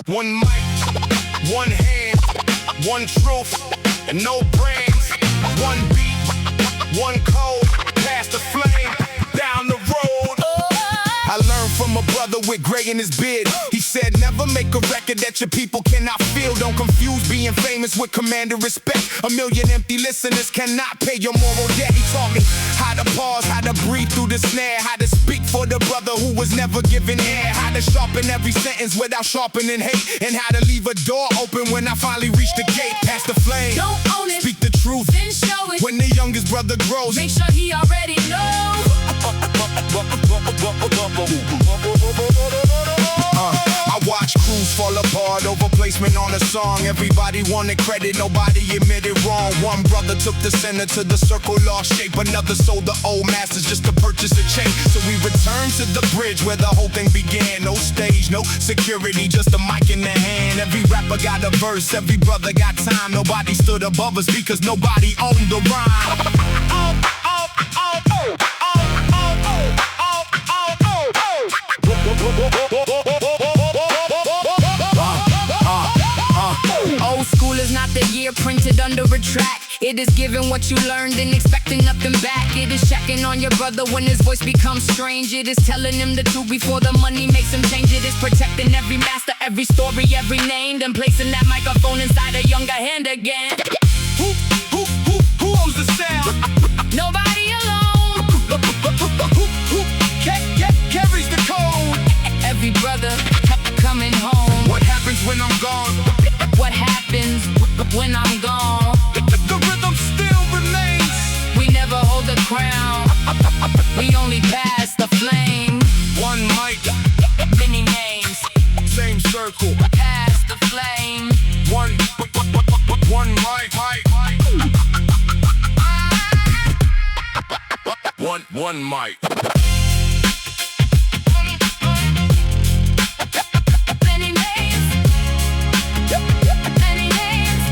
One mic, one hand, one truth, and no brains. One beat, one code, past the flame, down the road. I learned from a brother with gray in his beard. He said, never make a record that your people cannot feel. Don't confuse being famous with commanding respect. A million empty listeners cannot pay your moral debt. He taught me how to pause, how to breathe through the snare, how to speak for the brother who was never given air, how to sharpen every sentence without sharpening hate, and how to leave a door open when I finally reach the gate. Past the flame, don't own it, speak the truth, then show it. When the youngest brother grows, make sure he already knows. I watch crews fall apart over placement on a song. Everybody wanted credit, nobody admitted wrong. One brother took the center to the circle, lost shape. Another sold the old masters just to purchase a chain. So we returned to the bridge where the whole thing began. No stage, no security, just a mic in the hand. Every rapper got a verse, every brother got time. Nobody stood above us because nobody owned the rhyme. Old school is not the year printed under a track. It is giving what you learned and expecting nothing back. It is checking on your brother when his voice becomes strange. It is telling him the truth before the money makes him change. It is protecting every master, every story, every name, then placing that microphone inside a younger hand again. Who owns the sound? Nobody alone. Who carries the code? Every brother coming home. What happens when I'm gone? What happens when I'm gone? The rhythm still remains. We never hold the crown. We only pass the flame. One mic, Many names. same circle. Pass the flame. One mic. One mic. Many names. Many names.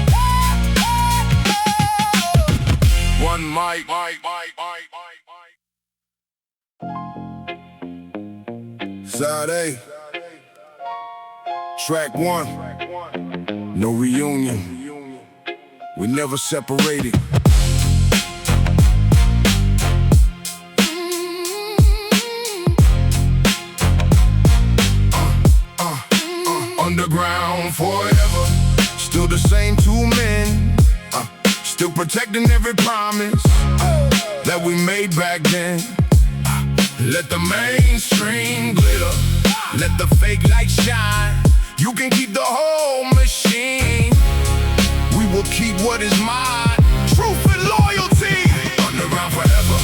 One mic. Side A, track one. No reunion. We never separated. Underground forever. Still the same two men. Still protecting every promise that we made back then. Let the mainstream glitter, let the fake light shine. You can keep the whole machine. We will keep what is mine. Truth and loyalty. Underground forever,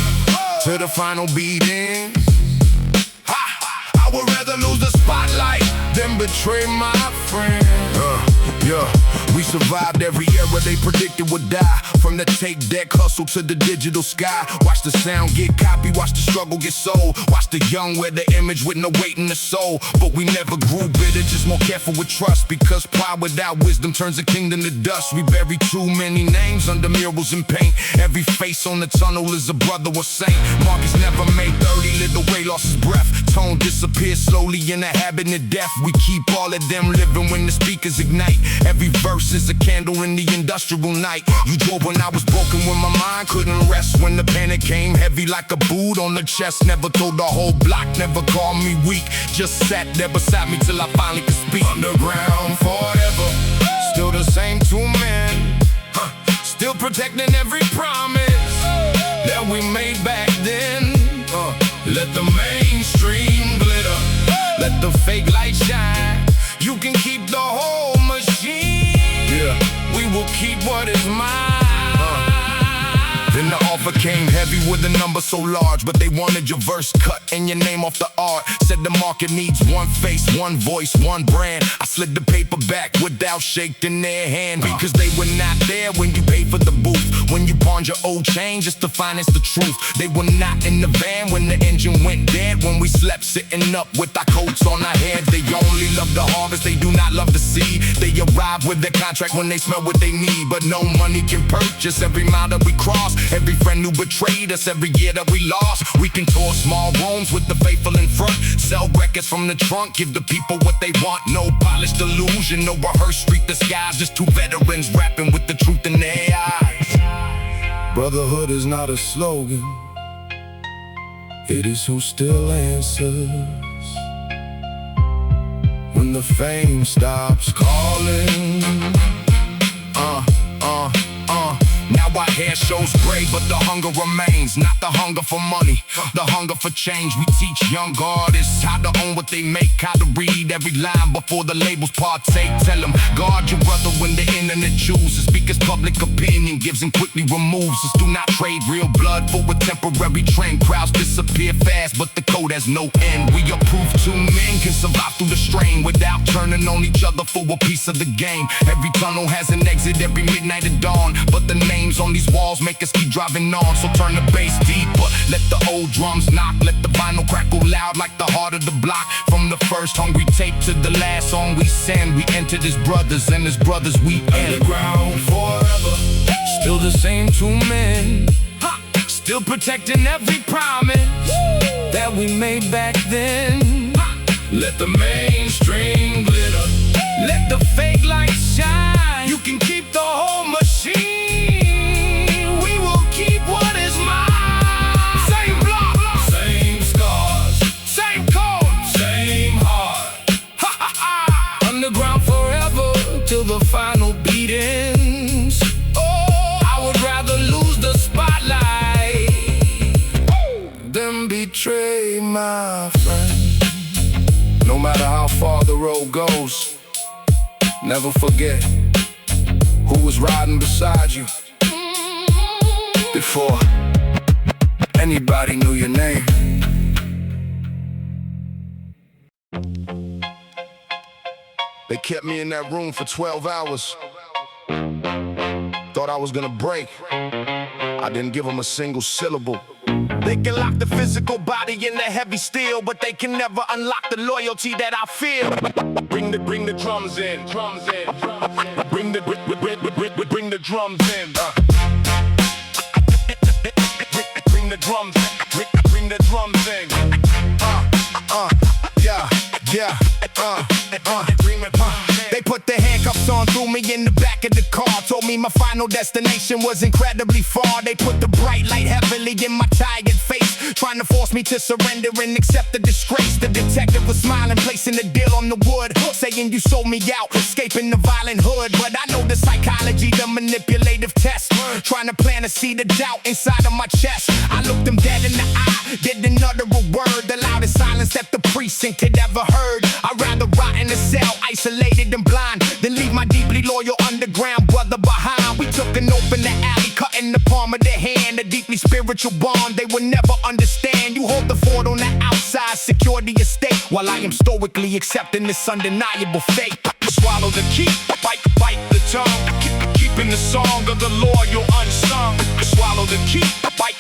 to the final beating. I would rather lose the spotlight than betray my friend. We survived every era they predicted would die. From the tape deck hustle to the digital sky. Watch the sound get copied, watch the struggle get sold. Watch the young wear the image with no weight in the soul. But we never grew bitter, just more careful with trust. Because pride without wisdom turns a kingdom to dust. We bury too many names under murals and paint. Every face on the tunnel is a brother or saint. Marcus never made 30, lit away, lost his breath. Tone disappeared slowly in a habit of death. We keep all of them living when the speakers ignite. Every verse is a candle in the industrial night. You drove when I was broken, when my mind couldn't rest. When the panic came heavy like a boot on the chest. Never told the whole block, never called me weak. Just sat there beside me till I finally could speak. Underground forever, still the same two men. Still protecting every promise that we made back then. Let the mainstream glitter, let the fake light shine. You can keep the whole machine. We will keep what is mine. Then the offer came heavy with a number so large, but they wanted your verse cut and your name off the art. Said the market needs one face, one voice, one brand. I slid the paper back without shaking their hand, because they were not there when you paid for the booth. When you pawned your old chain just to finance the truth. They were not in the van when the engine went dead. When we slept sitting up with our coats on our head. They only love the harvest, they do not love the seed. They arrive with their contract when they smell what they need. But no money can purchase every mile that we cross, every friend friend who betrayed us every year that we lost. We can tour small rooms with the faithful in front, sell records from the trunk, give the people what they want. No polished illusion, no rehearsed street disguise, just two veterans rapping with the truth in their eyes. Brotherhood is not a slogan, it is who still answers when the fame stops calling. Now our hair shows gray, but the hunger remains. Not the hunger for money, the hunger for change. We teach young artists how to own what they make, how to read every line before the labels partake. Tell them, guard your brother when the internet chooses. Because public opinion gives and quickly removes us. Do not trade real blood for a temporary trend. Crowds disappear fast, but the code has no end. We are proof two men can survive through the strain without turning on each other for a piece of the game. Every tunnel has an exit, every midnight at dawn, but the names on these walls make us keep driving on. So turn the bass deeper, let the old drums knock, let the vinyl crackle loud like the heart of the block. From the first hungry tape to the last song we send, we entered as brothers, and as brothers we end. Underground forever, still the same two men, Still protecting every promise that we made back then. Let the mainstream glitter, let the fake lights shine. You can keep the whole machine, we will keep what is mine. Same block, same scars, same code, same heart. ha ha ha. Underground forever till the final beatings. Oh, I would rather lose the spotlight than betray my friend. No matter how far the road goes, never forget who was riding beside you before anybody knew your name. they kept me in that room for 12 hours. Thought I was gonna break. I didn't give them a single syllable. They can lock the physical body in the heavy steel, but they can never unlock the loyalty that I feel. Bring the drums in, Bring the drums in. Bring the drums in, bring the drums in. They put the handcuffs on, threw me in the back of the car, told me my final destination was incredibly far. They put the bright light heavily in my tired face, trying to force me to surrender and accept the disgrace. The detective was smiling, placing the deal on the wood, saying you sold me out, escaping the violent hood. But I know the psychology, the manipulative test, trying to plant a seed of doubt inside of my chest. I looked them dead in the eye, didn't utter a word, the loudest silence that the precinct had ever heard. I'd rather rot in a cell, isolated and blind, than leave my deeply loyal underground brother behind. We took an open the alley, cutting the palm of their hand, a deeply spiritual bond they would never understand. You hold the fort on the outside, secure the estate, while I am stoically accepting this undeniable fate. Swallow the key, bite the tongue, keeping the song of the loyal unsung. Swallow the key, bite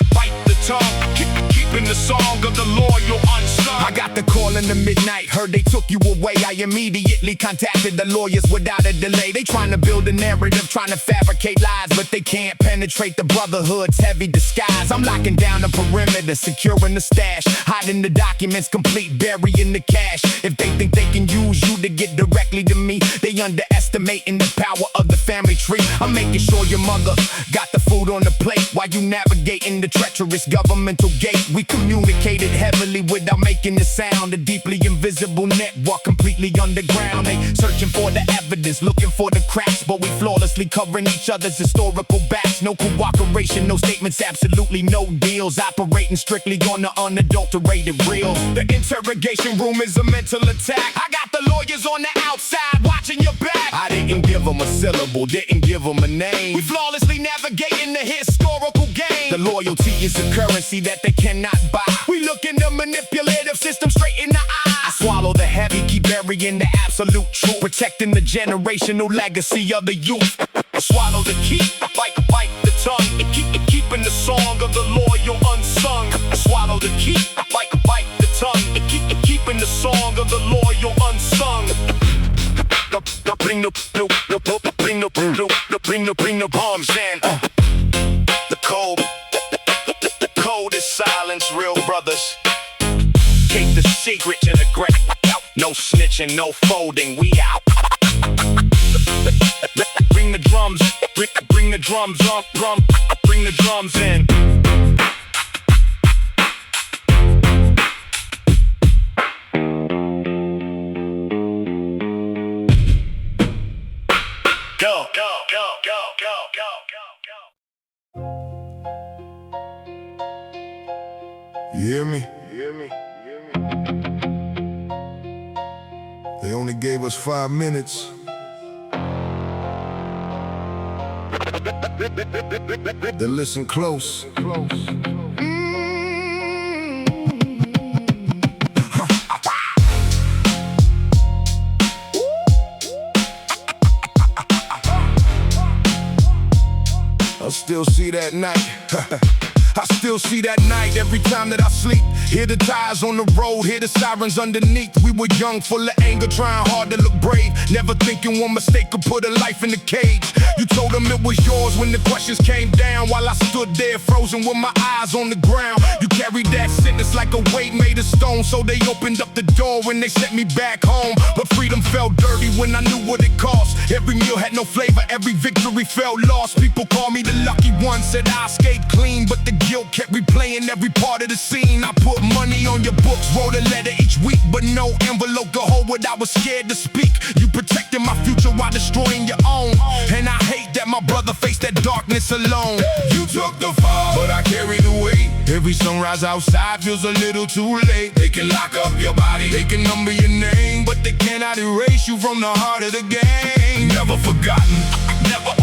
the tongue, keeping the song of the loyal unsung. I got the call in the midnight, heard they took you away. I immediately contacted the lawyers without a delay. They trying to build a narrative, trying to fabricate lies, but they can't penetrate the brotherhood's heavy disguise. I'm locking down the perimeter, securing the stash, hiding the documents complete, burying the cash. If they think they can use you to get directly to me, they underestimating the power of the family tree. I'm making sure your mother got the food on the plate while you navigating the treacherous governmental gate. We communicated heavily without making a sound, a deeply invisible network completely underground. They searching for the evidence, looking for the cracks, but we flawlessly covering each other's historical backs. No cooperation, no statements, absolutely no deals, operating strictly on the unadulterated real. The interrogation room is a mental attack. I got the lawyers on the outside watching your back. I didn't give them a syllable, didn't give them a name. We flawlessly navigating the historical game. The loyalty is a currency that they cannot buy. We look in the manipulative system straight in the eye. I swallow the heavy, keep burying the absolute truth, protecting the generational legacy of the youth. Swallow the key, bite the tongue, keeping the song of the loyal unsung. Swallow the key, bite the tongue, keeping the song of the loyal unsung. Bring the bombs in. The cold No snitching, no folding, we out. Bring the drums, bring the drums up, bring the drums in. Go, go, go, go, go, go, go, go. You hear me? They only gave us 5 minutes. Then listen close. I still see that night. I still see that night every time that I sleep. Hear the tires on the road, hear the sirens underneath. We were young, full of anger, trying hard to look brave. Never thinking one mistake could put a life in the cage. You told them it was yours when the questions came down, while I stood there frozen with my eyes on the ground. You carried that sentence like a weight made of stone, so they opened up the door when they sent me back home. But freedom felt dirty when I knew what it cost. Every meal had no flavor, every victory felt lost. People call me the lucky one, said I escaped clean, but the guilt kept replaying every part of the scene. I put money on your books, wrote a letter each week, but no envelope to hold what I was scared to speak. You protected my future while destroying your own, and I hate that my brother faced that darkness alone. You took the fall, but I carried the weight. Every sunrise outside feels a little too late. They can lock up your body, they can number your name, but they cannot erase you from the heart of the game. Never forgotten, never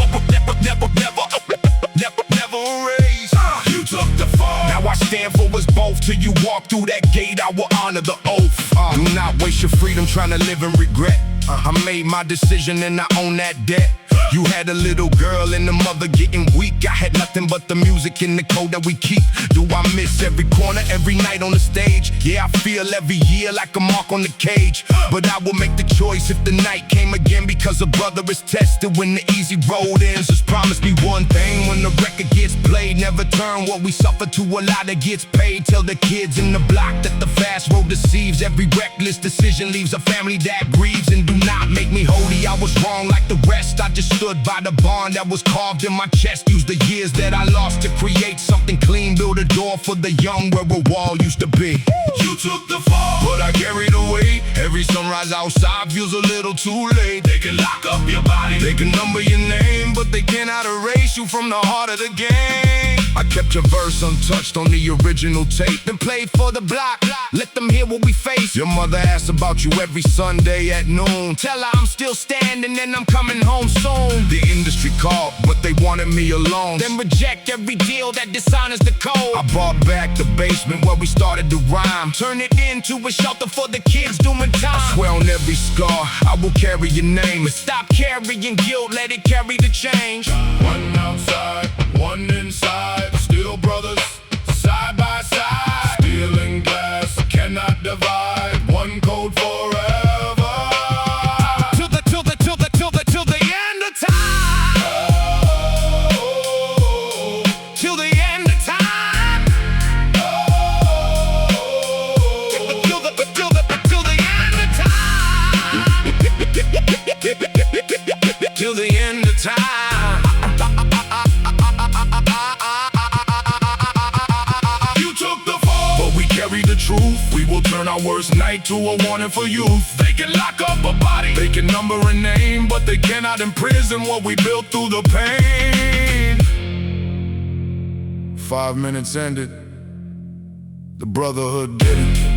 erased. You took the fall. Now I stand for us both. Till you walk through that gate, I will honor the oath. Do not waste your freedom trying to live in regret. I made my decision and I own that debt. You had a little girl and the mother getting weak. I had nothing but the music and the code that we keep. Do I miss every corner, every night on the stage? Yeah, I feel every year like a mark on the cage. But I will make the choice if the night came again, because a brother is tested when the easy road ends. Just promise me one thing, when the record gets played, never turn what we suffer to a lie that gets paid. Tell the kids in the block that the fast road deceives. Every reckless decision leaves a family that grieves. And do not make me holy, I was wrong like the rest. I just stood by the bond that was carved in my chest. Used the years that I lost to create something clean. Build a door for the young where a wall used to be. You took the fall, but I carried the weight. Every sunrise outside feels a little too late. They can lock up your body, they can number your name, but they cannot erase you from the heart of the game. I kept your verse untouched on the original tape, then played for the block. Let them hear what we face. Your mother asks about you every Sunday at noon. Tell her I'm still standing and I'm coming home soon. The industry called, but they wanted me alone. Then reject every deal that dishonors the code. I brought back the basement where we started to rhyme. Turn it into a shelter for the kids doing time. I swear on every scar, I will carry your name. And stop carrying guilt, let it carry the change. One outside, one inside. Still brothers, side by side. Steel and glass cannot divide. One code forever. Till the end of time. Oh, till the end of time. Oh, till the end of time. Till the end of time. The truth, we will turn our worst night to a warning for youth. They can lock up a body, they can number a name, but they cannot imprison what we built through the pain. 5 minutes ended, the brotherhood did it.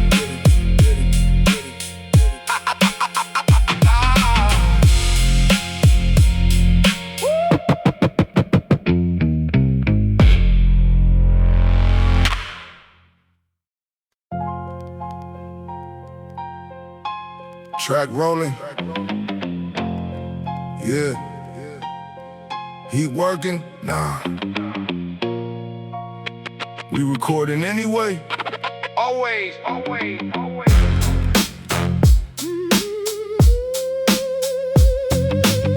Track rolling. Yeah. Heat working? Nah. We recording anyway? Always, always, always.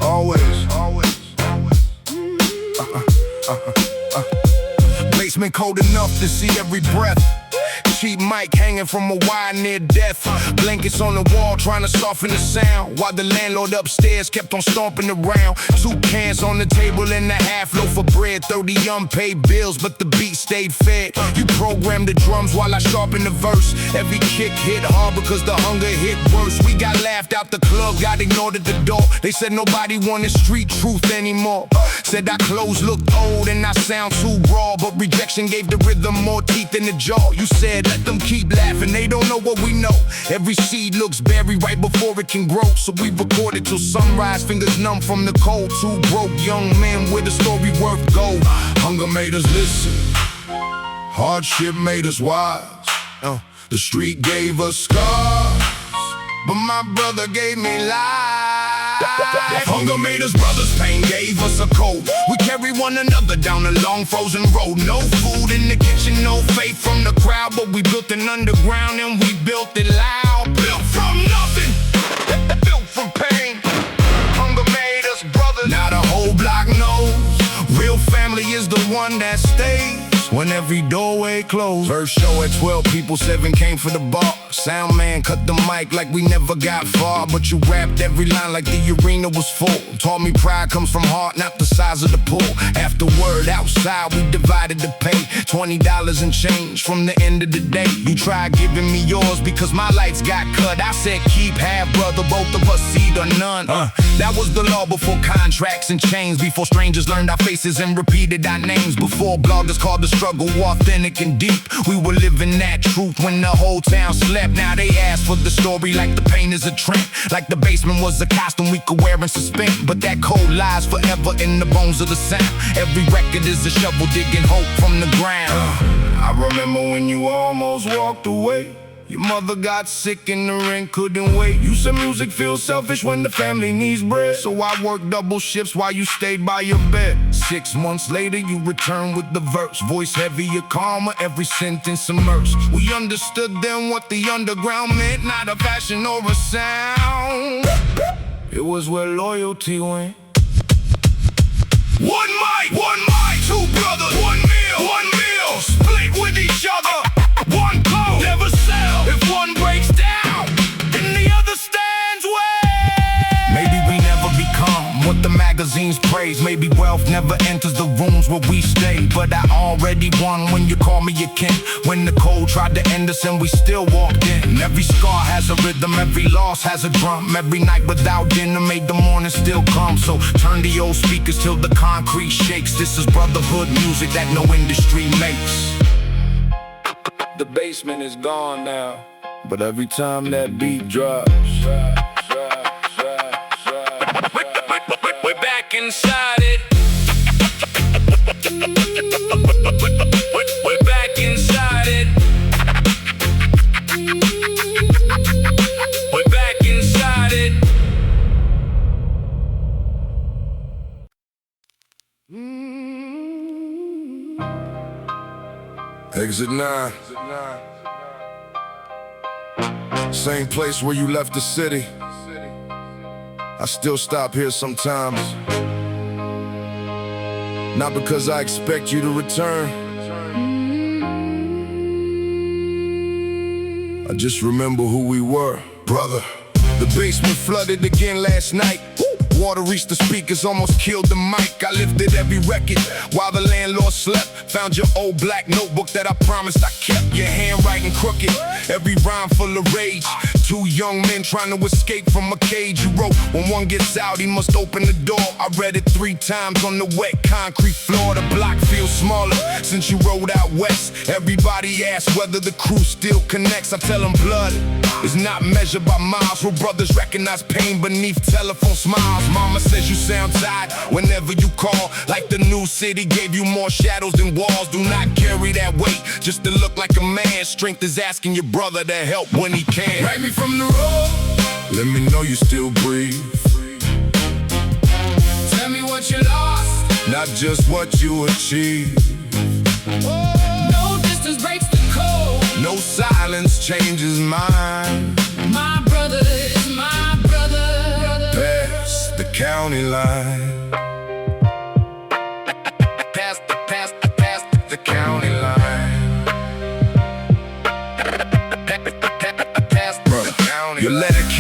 Always, always, always. Basement cold enough to see every breath. cheap mic hanging from a wire near death. Blankets on the wall trying to soften the sound, while the landlord upstairs kept on stomping around. 2 cans on the table and a half loaf of bread, 30 unpaid bills, but the beat stayed fed. You programmed the drums while I sharpened the verse. Every kick hit hard because the hunger hit worse. We got laughed out the club, got ignored at the door. They said nobody wanted street truth anymore. Said our clothes looked old and I sound too raw, but rejection gave the rhythm more teeth in the jaw. You said let them keep laughing, they don't know what we know. Every seed looks buried right before it can grow, so we recorded till sunrise, fingers numb from the cold. 2 broke young men with a story worth gold. Hunger made us listen, hardship made us wise. The street gave us scars, but my brother gave me life. Hunger made us brothers, pain gave us a code. We carry one another down a long frozen road. No food in the kitchen, no faith from the crowd, but we built an underground and we built it loud. Built from nothing, built from pain. Hunger made us brothers. Now the whole block knows real family is the one that stays when every doorway closed. First show at 12, people 7 came for the bar. Sound man cut the mic like we never got far, but you rapped every line like the arena was full. Taught me pride comes from heart, not the size of the pool. Afterward, outside, we divided the pay. $20 and change from the end of the day. You tried giving me yours because my lights got cut. I said keep half, brother, both of us seed or none. That was the law before contracts and chains, before strangers learned our faces and repeated our names, before bloggers called the struggle authentic and deep. We were living that truth when the whole town slept. Now they ask for the story like the pain is a trend, like the basement was a costume we could wear and suspend. But that code lies forever in the bones of the sound. Every record is a shovel digging hope from the ground. I remember when you almost walked away. Your mother got sick in the ring, couldn't wait. You said music feels selfish when the family needs bread, so I worked double shifts while you stayed by your bed. 6 months later, you returned with the verse. Voice heavier, calmer, every sentence immersed. We understood then what the underground meant, not a fashion or a sound. It was where loyalty went. One mic, 2 brothers, 1 meal, split with each other. 1 code, never sell. If one breaks down, then the other stands well. Maybe we never become what the magazines praise. Maybe wealth never enters the rooms where we stay. But I already won when you call me your kin. When the cold tried to end us and we still walked in. Every scar has a rhythm, every loss has a drum. Every night without dinner made the morning still come. So turn the old speakers till the concrete shakes. This is brotherhood music that no industry makes. The basement is gone now, but every time that beat drops, we're back inside it. We're back inside it. We're back inside it. Exit 9. Same place where you left the city. I still stop here sometimes. Not because I expect you to return. I just remember who we were, brother. The basement flooded again last night. Water reached the speakers, almost killed the mic. I lifted every record while the landlord slept. Found your old black notebook that I promised I kept. Your handwriting crooked, every rhyme full of rage. 2 young men trying to escape from a cage. You wrote, when one gets out, he must open the door. I read it 3 times on the wet concrete floor. The block feels smaller since you rode out west. Everybody asks whether the crew still connects. I tell them blood is not measured by miles. Real brothers recognize pain beneath telephone smiles. Mama says you sound tired whenever you call, like the new city gave you more shadows than walls. Do not carry that weight just to look like a man. Strength is asking your brother to help when he can. Drag me from the road, let me know you still breathe. tell me what you lost, not just what you achieved. No distance breaks the code. No silence changes mine. My brother is my brother. Past the county line. past the county line.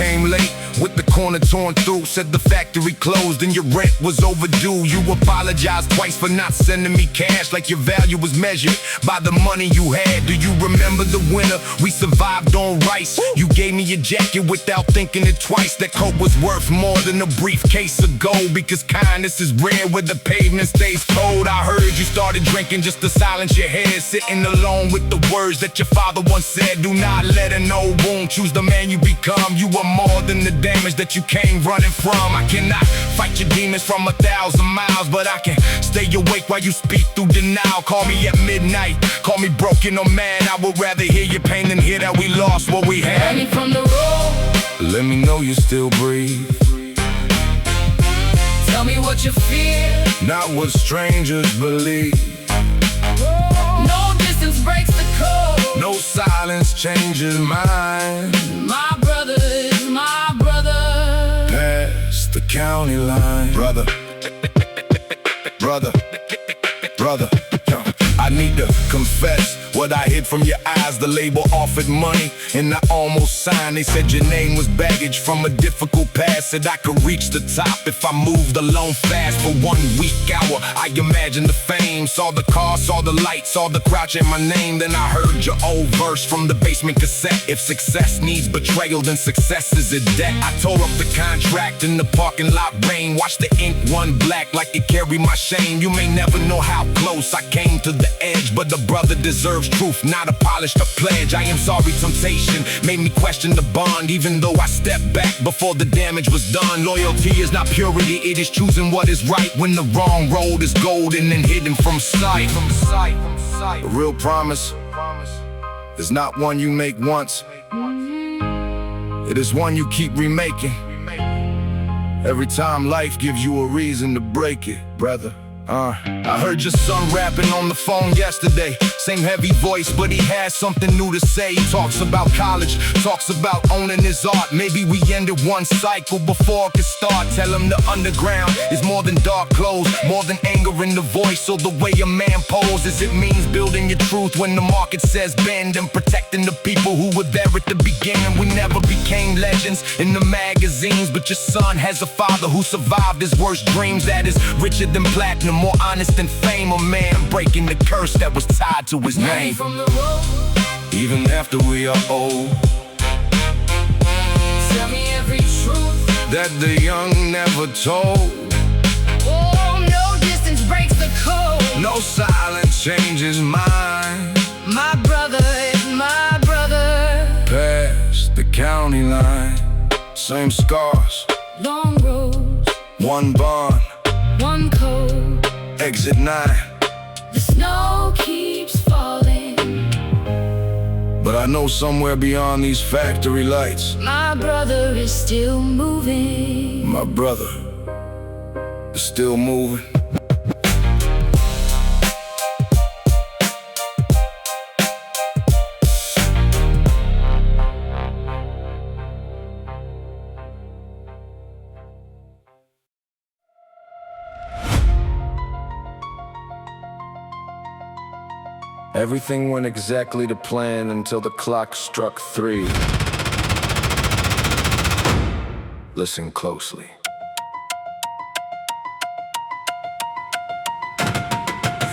came late with the corner torn through. Said the factory closed and your rent was overdue. You apologized twice for not sending me cash, like your value was measured by the money you had. Do you remember the winter we survived on rice? You gave me a jacket without thinking it twice. That coat was worth more than a briefcase of gold, because kindness is rare where the pavement stays cold. I heard you started drinking just to silence your head, sitting alone with the words that your father once said. Do not let an old wound choose the man you become. You are more than the damage that you came running from. I cannot fight your demons from 1,000 miles, but I can stay awake while you speak through denial. Call me at midnight, call me broken or mad. I would rather hear your pain than hear that we lost what we had. Running from the road, Let me know you still breathe. tell me what you fear. Not what strangers believe. No distance breaks the code. No silence changes mine. My brother is my brother. Past the county line. Brother, brother, brother. I need to confess what I hid from your eyes. The label offered money and I almost signed. They said your name was baggage from a difficult past, said I could reach the top if I moved alone fast. For 1 week hour I imagined the fame. Saw the car, saw the lights, saw the crouch in my name. Then I heard your old verse from the basement cassette. If success needs betrayal, then success is a debt. I tore up the contract in the parking lot rain. Watched the ink run black like it carried my shame. You may never know how close I came to the edge, but a brother deserves truth, not a polished a pledge. I am sorry temptation made me question the bond, even though I stepped back before the damage was done. Loyalty is not purity, it is choosing what is right when the wrong road is golden and hidden from sight. A real promise is not one you make once. It is one you keep remaking every time life gives you a reason to break it, brother. I heard your son rapping on the phone yesterday. Same heavy voice, but he has something new to say. He talks about college, talks about owning his art. Maybe we ended one cycle before it could start. Tell him the underground is more than dark clothes, more than anger in the voice or the way a man poses. It means building your truth when the market says bend, and protecting the people who were there at the beginning. We never became legends in the magazines, but your son has a father who survived his worst dreams. That is richer than platinum, more honest than fame. A man breaking the curse that was tied to his name. From the road, Even after we are old, tell me every truth. that the young never told. Oh, no distance breaks the code. No silence changes mine. My brother is my brother. Past the county line, same scars, Long roads, one bond, one code. exit 9. The snow keeps falling. But I know somewhere beyond these factory lights, My brother is still moving. my brother is still moving. Everything went exactly to plan until the clock struck 3. Listen closely.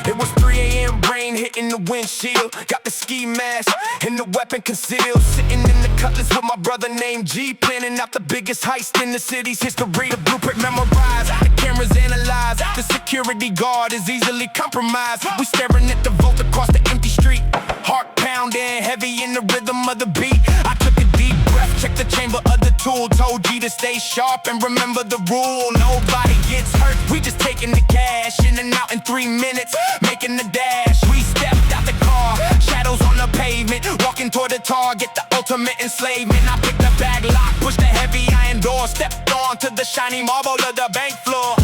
It was 3 a.m., rain hitting the windshield. Got the ski mask and the weapon concealed. Sitting in the cutlass with my brother named G, planning out the biggest heist in the city's history. The blueprint memorized, the cameras analyzed. The security guard is easily compromised. We staring at the vault across the empty street. Heart pounding, heavy in the rhythm of the beat. I took a deep breath, checked the chamber of the tool. Told G to stay sharp and remember the rule. Nobody gets hurt, we just taking the cash. In and out in 3 minutes, making the dash. We stepped out the car, shadows on the pavement, walking toward the target, the ultimate enslavement. I picked the bag lock, pushed the heavy iron door, stepped onto the shiny marble of the bank floor.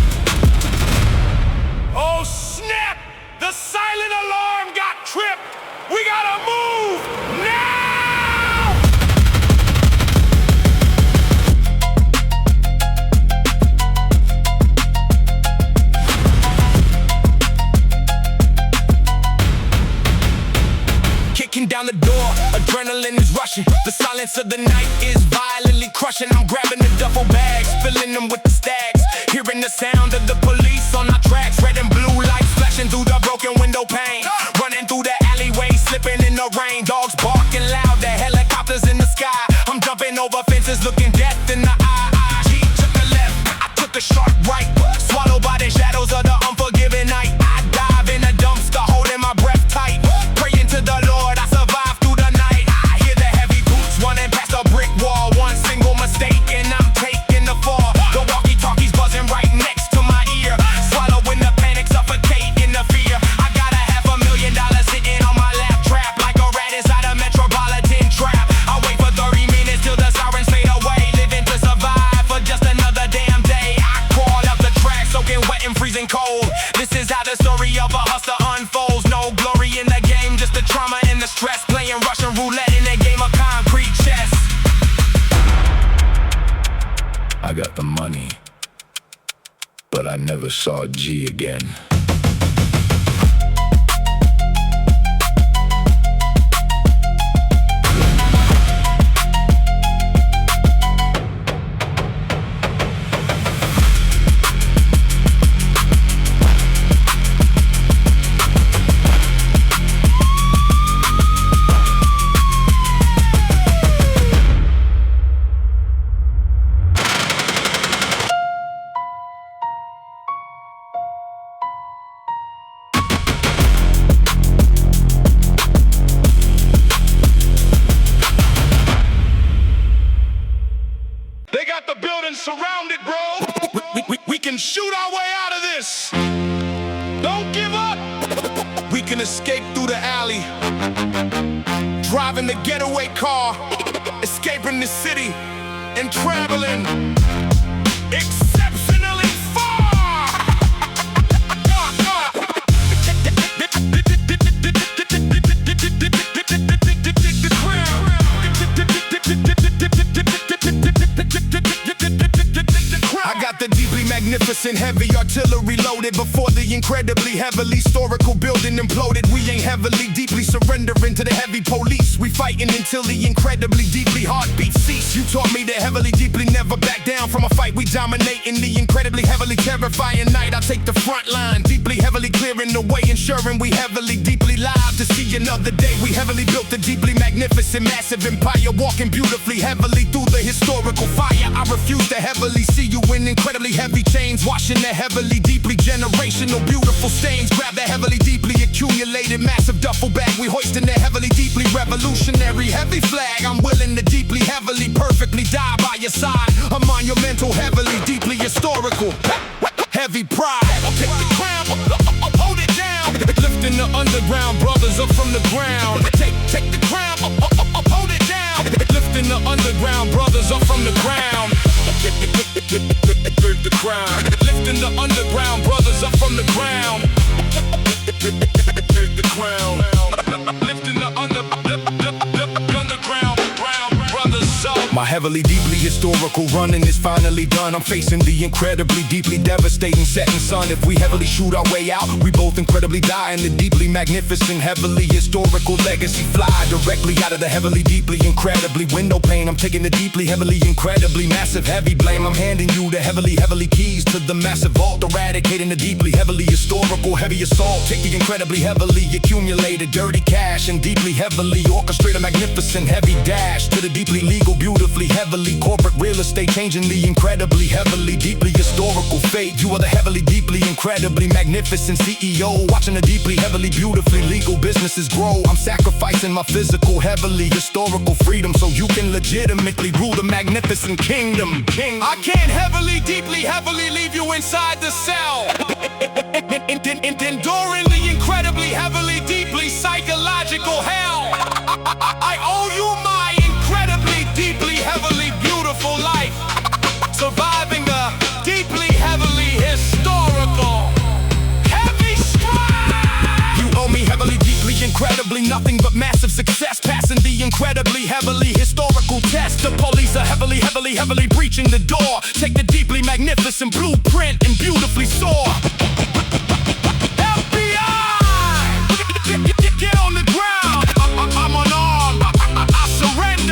Oh snap! The silent alarm got tripped! We gotta move now! Kicking down the door, adrenaline is rushing. The silence of the night is violently crushing. I'm grabbing the duffel bags, filling them with the stacks. Hearing the sound of the police on our tracks. Red and blue lights flashing through the broken window pane. Running through the alleyway, slipping in the rain. Dogs barking loud, the helicopters in the sky. I'm jumping over fences, looking death in the eye. He took a left, I took a sharp right. Swallowed by the shadows of the unforgiving night. I dive in a dumpster, holding my breath tight. Praying to the Lord, I survive through the night. I hear the heavy boots running past a brick wall. One single mistake and I'm taking the fall. The walkie-talkie's buzzing right next to my ear. Swallowing the panic, suffocating the fear. I got $500,000 sitting on my lap, trapped like a rat inside a metropolitan trap. I wait for 30 minutes till the sirens fade away. Living to survive for just another damn day. I crawl up the track, soaking wet and freezing cold. This is how the story of a hustler unfolds. No glory in the game, just the trauma and the stress. Playing Russian roulette in a game of concrete chess. I got the money, but I never saw G again. They got the building surrounded, bro. We can shoot our way out of this. Don't give up. We can escape through the alley, driving the getaway car, escaping the city and traveling exceptionally far. I got the deeply magnificent heavy artillery loaded before the incredibly heavily historical building imploded. We ain't heavily deeply surrendering to the heavy police. We fighting until the incredibly deeply heartbeat cease. You taught me to heavily deeply never back down from a fight. We dominate in the incredibly heavily terrifying night. I take the front line, deeply heavily clearing the way, ensuring we heavily deeply live to see another day. We heavily built a deeply magnificent massive empire, walking beautifully heavily through the historical fire. I refuse to heavily see you in incredibly heavy chains, washing the heavily deeply generational beautiful stains. Grab the heavily deeply accumulated massive duffel bag. We hoisting the heavily deeply revolutionary heavy flag. I'm willing to deeply heavily perfectly die by your side. A monumental heavily deeply historical heavy pride. Take the crown, hold it down. Lifting the underground brothers up from the ground. Take the crown, hold it down. Lifting the underground brothers up from the ground. The crown. Lifting the underground brothers up from the ground. The crown. Lifting the underground brothers up. My heavily deeply historical running is finally done. I'm facing the incredibly deeply devastating setting sun. If we heavily shoot our way out, we both incredibly die in the deeply magnificent heavily historical legacy fly directly out of the heavily deeply incredibly window pane. I'm taking the deeply heavily incredibly massive heavy blame. I'm handing you the heavily keys to the massive vault, eradicating the deeply heavily historical heavy assault. Take the incredibly heavily accumulated dirty cash and deeply heavily orchestrate a magnificent heavy dash to the deeply legal, beautifully heavily corporate real estate, changing the incredibly heavily deeply historical fate. You are the heavily deeply incredibly magnificent CEO, watching the deeply heavily beautifully legal businesses grow. I'm sacrificing my physical heavily historical freedom so you can legitimately rule the magnificent kingdom. I can't heavily deeply heavily leave you inside the cell, enduring the incredibly heavily deeply psychological hell. I owe you my incredibly deeply heavily beautiful life, surviving the deeply heavily historical heavy stride. You owe me heavily deeply incredibly nothing but massive success, passing the incredibly heavily historical test. The police are heavily breaching the door. Take the deeply magnificent blueprint and beautifully soar. FBI, get on the ground. I'm unarmed. I surrender.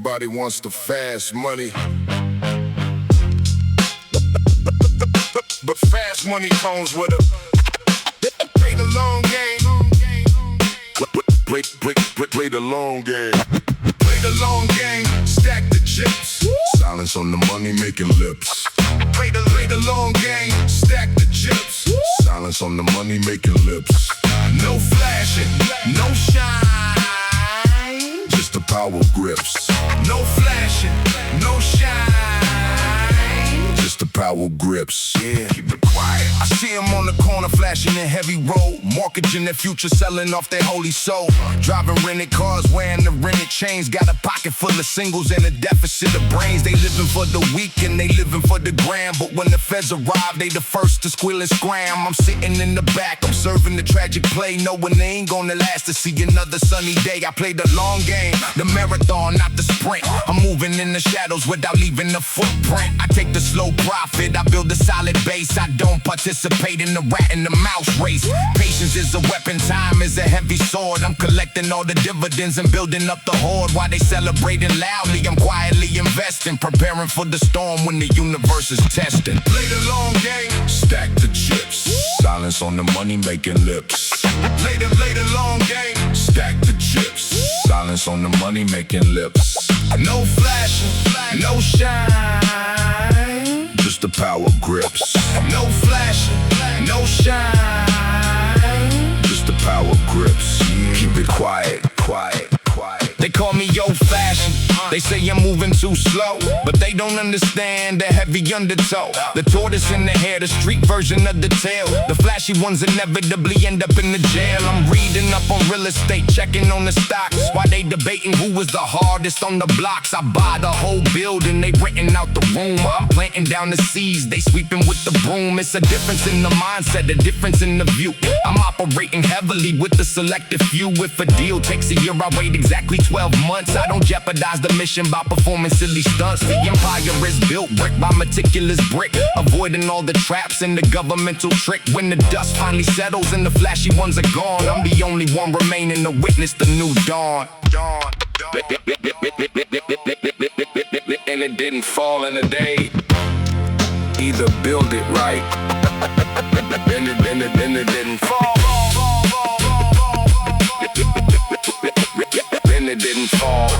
Everybody wants the fast money, but fast money comes with a play the long game. Play the long game. Play the long game. Stack the chips. Silence on the money making lips. Play the long game. Stack the chips. Silence on the money making lips. No flashing, no shine, just the power grips. No flashing, no shine, just the power grips. Yeah, keep it quiet. I see him on the corner flashing in heavy road, mortgaging their future, selling off their holy soul. Driving rented cars, wearing the rented chains, got a pocket full of singles and a deficit of brains. They living for the week and they living for the gram, but when the feds arrive, they the first to squeal and scram. I'm sitting in the back, observing the tragic play, knowing they ain't gonna last to see another sunny day. I play the long game, the marathon, not the sprint. I'm moving in the shadows without leaving a footprint. I take the slow profit, I build a solid base. I don't participate in the rat and the mouse race. Patience is a weapon, time is a heavy sword. I'm collecting all the dividends and building up the horde. While they celebrating loudly, I'm quietly investing, preparing for the storm when the universe is testing. Play the long game, stack the chips. Silence on the money making lips. Play the long game, stack the chips. Silence on the money making lips. No flashing, no shine, just the power grips. No flashing, no shine, just the power grips. Keep it quiet, quiet, quiet. They call me old-fashioned. They say I'm moving too slow, but they don't understand the heavy undertow. The tortoise in the hair, the street version of the tale. The flashy ones inevitably end up in the jail. I'm reading up on real estate, checking on the stocks, while they debating who was the hardest on the blocks. I buy the whole building, they renting out the room. I'm planting down the seeds, they sweeping with the broom. It's a difference in the mindset, a difference in the view. I'm operating heavily with the selective few. If a deal takes a year, I wait exactly 12 months. I don't jeopardize the mission by performing silly stunts. The empire is built brick by meticulous brick, avoiding all the traps and the governmental trick. When the dust finally settles and the flashy ones are gone, I'm the only one remaining to witness the new dawn. And it didn't fall in a day. Either build it right, and it didn't fall. Then it didn't fall.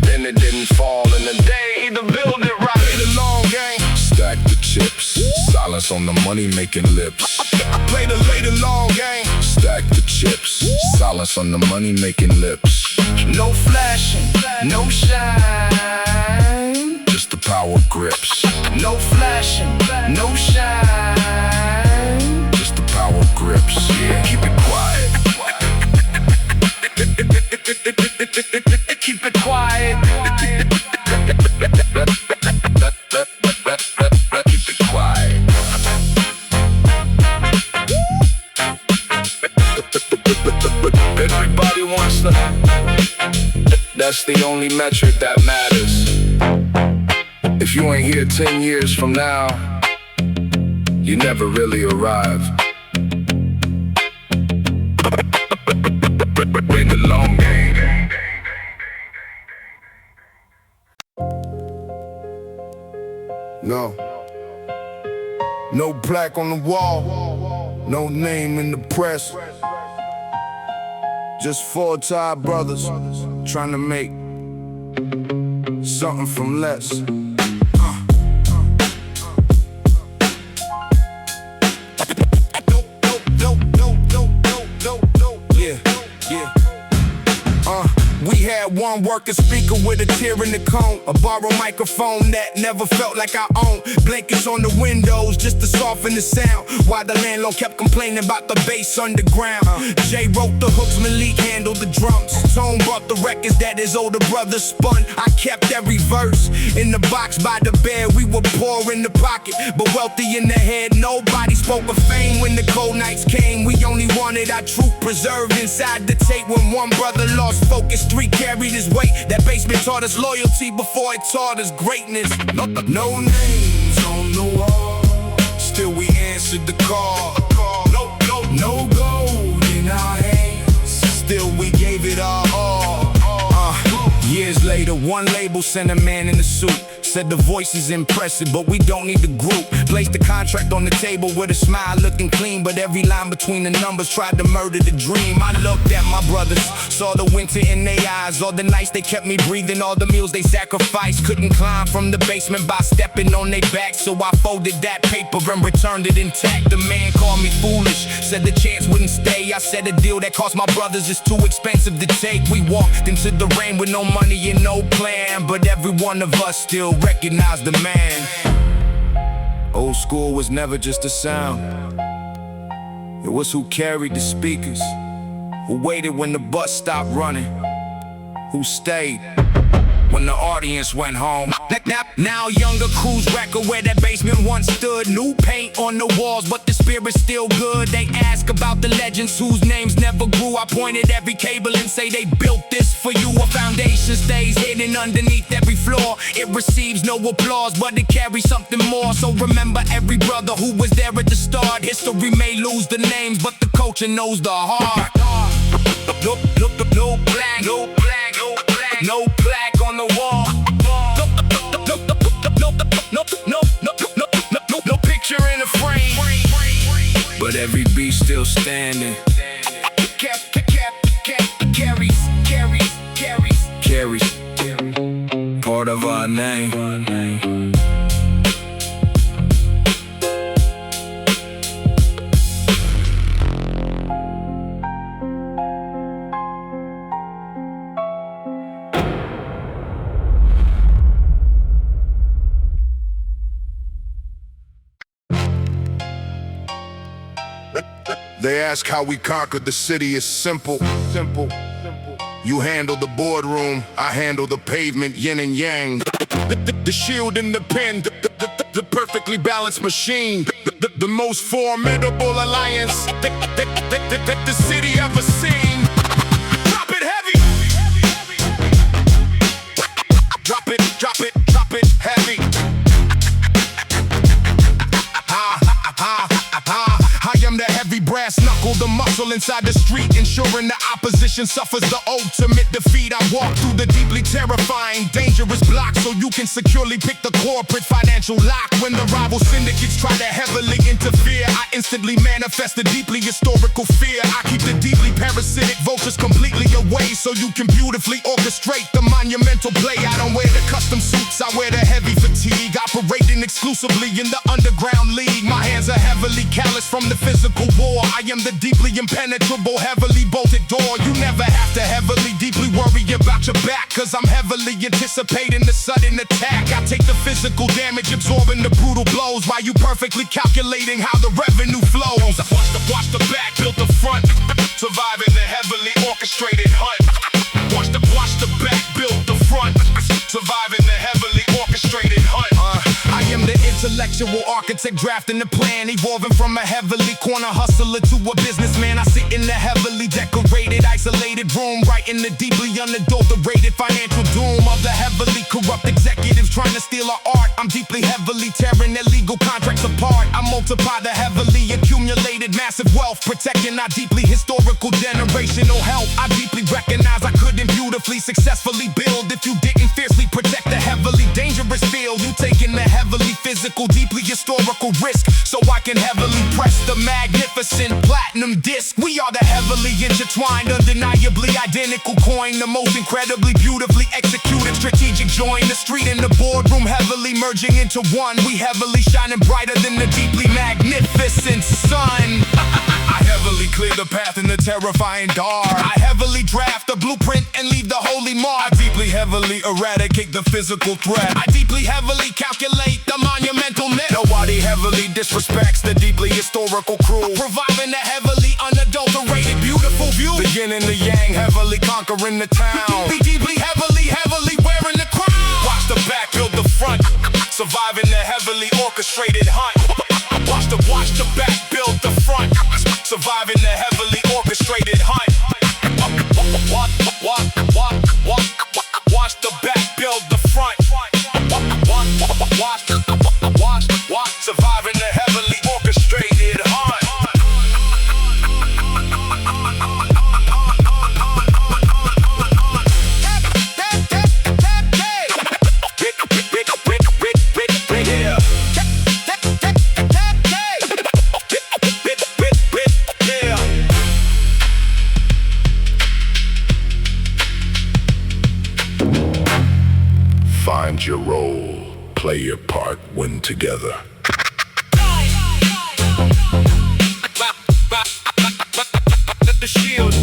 Then it didn't fall in a day. Either build it right. Play the long game. Stack the chips. Silence on the money making lips. Play the long game. Stack the chips. Silence on the money making lips. No flashing, no shine, just the power grips. No flashing, no shine, just the power grips. Yeah, keep it quiet. Keep it quiet. Keep it quiet. Everybody wants to. That's the only metric that matters. If you ain't here 10 years from now, you never really arrive. Play the long game. No plaque on the wall, no name in the press. Just four Thai brothers trying to make something from less. We had one working speaker with a tear in the cone, a borrowed microphone that never felt like our own. Blankets on the windows just to soften the sound, while the landlord kept complaining about the bass underground. Jay wrote the hooks, Malik handled the drums. Tone brought the records that his older brother spun. I kept every verse in the box by the bed. We were poor in the pocket, but wealthy in the head. Nobody spoke of fame when the cold nights came. We only wanted our truth preserved inside the tape. When one brother lost focus, three carried his weight. That basement taught us loyalty before it taught us greatness. No names on the wall, still we answered the call. No gold in our hands, still we gave it our all. later, one label sent a man in a suit. Said the voice is impressive, but we don't need the group. Placed the contract on the table with a smile looking clean, but every line between the numbers tried to murder the dream. I looked at my brothers, saw the winter in their eyes, all the nights they kept me breathing, all the meals they sacrificed. Couldn't climb from the basement by stepping on their back, so I folded that paper and returned it intact. The man called me foolish, said the chance wouldn't stay. I said a deal that cost my brothers is too expensive to take. We walked into the rain with no money and no plan, but every one of us still recognized the man. Old school was never just a sound, it was who carried the speakers, who waited when the bus stopped running, who stayed when the audience went home. Now younger crews record where that basement once stood. New paint on the walls, but the spirit's still good. They ask about the legends whose names never grew. I pointed every cable and say they built this for you. A foundation stays hidden underneath every floor. It receives no applause, but it carries something more. So remember every brother who was there at the start. History may lose the names, but the culture knows the heart. No black, no black, no black, no black on the wall. No picture in the frame, but every beat still standing. Carries part of our name. They ask how we conquered the city. It's simple. You handle the boardroom, I handle the pavement, yin and yang. The shield and the pen, the perfectly balanced machine. The most formidable alliance that the city ever seen. Drop it heavy. Drop it heavy. I am the heavy brass knuckle, the muscle inside the street, ensuring the opposition suffers the ultimate defeat. I walk through the deeply terrifying, dangerous block so you can securely pick the corporate financial lock. When the rival syndicates try to heavily interfere, I instantly manifest a deeply historical fear. I keep the deeply parasitic vultures completely away so you can beautifully orchestrate the monumental play. I don't wear the custom suits, I wear the heavy fatigue, operating exclusively in the underground league. My hands are heavily calloused from the physical war. I am the deeply impenetrable, heavily bolted door. You never have to heavily, deeply worry about your back, cause I'm heavily anticipating the sudden attack. I take the physical damage, absorbing the brutal blows, while you perfectly calculating how the revenue flows. Watch the back, build the front, surviving the heavily orchestrated hunt. Watch the back, build the front, surviving the heavily orchestrated hunt. I am the intellectual architect drafting the plan, evolving from a heavily corner hustler to a businessman. I sit in the heavily decorated, isolated room, writing the deeply unadulterated financial doom of the heavily corrupt executives trying to steal our art. I'm deeply heavily tearing their legal contracts apart. I multiply the heavily accumulated massive wealth, protecting our deeply historical generational health. I deeply recognize I couldn't beautifully successfully build if you didn't fiercely protect the heavily dangerous field. You taking the heavily physical, deeply historical risk so I can heavily press the magnificent platinum disc. We are the heavily intertwined, undeniably identical coin, the most incredibly beautifully executed strategic join. The street and the boardroom heavily merging into one. We heavily shining brighter than the deeply magnificent sun. I heavily clear the path in the terrifying dark. I heavily draft the blueprint and leave the holy mark. I deeply heavily eradicate the physical threat. I deeply heavily calculate the monumental net. Nobody heavily disrespects the deeply historical crew, providing a heavily unadulterated beautiful view. The yin and the yang heavily conquering the town. We deeply heavily wearing the crown. Watch the back, build the front, surviving the heavily orchestrated hunt. Watch the back, build the front, surviving the heavily orchestrated hunt. Watch the back, build the front. Watch, surviving the heavily orchestrated hunt. find your role, play your part, win together. The shield,